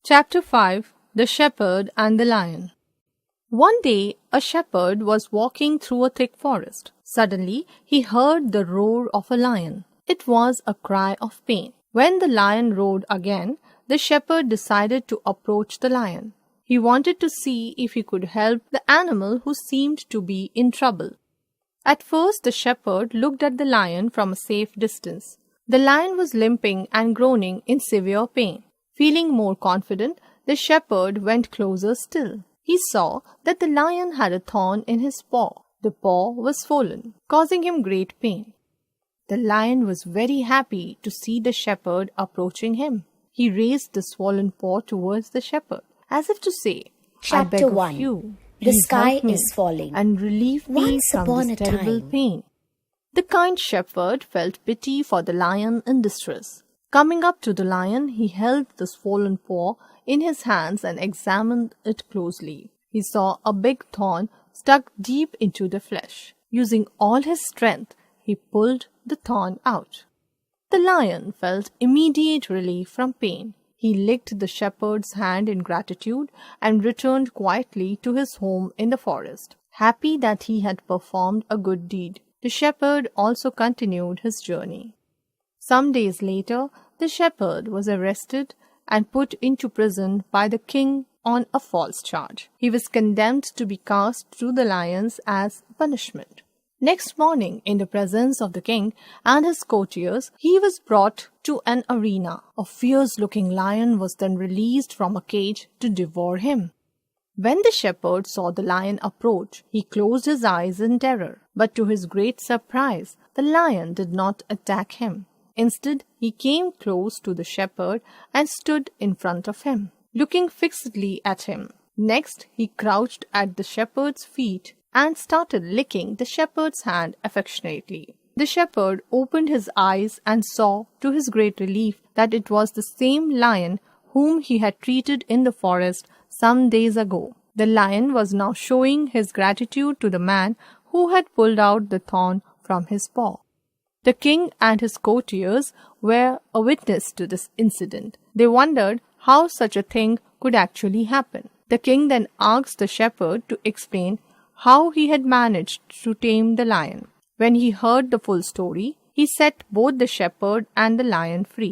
Chapter 5 The Shepherd and the Lion. One day, a shepherd was walking through a thick forest. Suddenly, he heard the roar of a lion. It was a cry of pain. When the lion roared again, the shepherd decided to approach the lion. He wanted to see if he could help the animal who seemed to be in trouble. At first, the shepherd looked at the lion from a safe distance. The lion was limping and groaning in severe pain. Feeling more confident, the shepherd went closer still. He saw that the lion had a thorn in his paw. The paw was swollen, causing him great pain. The lion was very happy to see the shepherd approaching him. He raised the swollen paw towards the shepherd, as if to say, Chapter "I beg 1 of you, The please sky help me is falling. and relieve me Once from upon this a terrible time. pain." The kind shepherd felt pity for the lion in distress. Coming up to the lion, he held the swollen paw in his hands and examined it closely. He saw a big thorn stuck deep into the flesh. Using all his strength, he pulled the thorn out. The lion felt immediate relief from pain. He licked the shepherd's hand in gratitude and returned quietly to his home in the forest, happy that he had performed a good deed. The shepherd also continued his journey. Some days later, the shepherd was arrested and put into prison by the king on a false charge. He was condemned to be cast to the lions as punishment. Next morning, in the presence of the king and his courtiers, he was brought to an arena. A fierce-looking lion was then released from a cage to devour him. When the shepherd saw the lion approach, he closed his eyes in terror. But to his great surprise, the lion did not attack him. Instead, he came close to the shepherd and stood in front of him, looking fixedly at him. Next, he crouched at the shepherd's feet and started licking the shepherd's hand affectionately. The shepherd opened his eyes and saw, to his great relief, that it was the same lion whom he had treated in the forest some days ago. The lion was now showing his gratitude to the man who had pulled out the thorn from his paw. The king and his courtiers were a witness to this incident. They wondered how such a thing could actually happen. The king then asked the shepherd to explain how he had managed to tame the lion. When he heard the full story, he set both the shepherd and the lion free.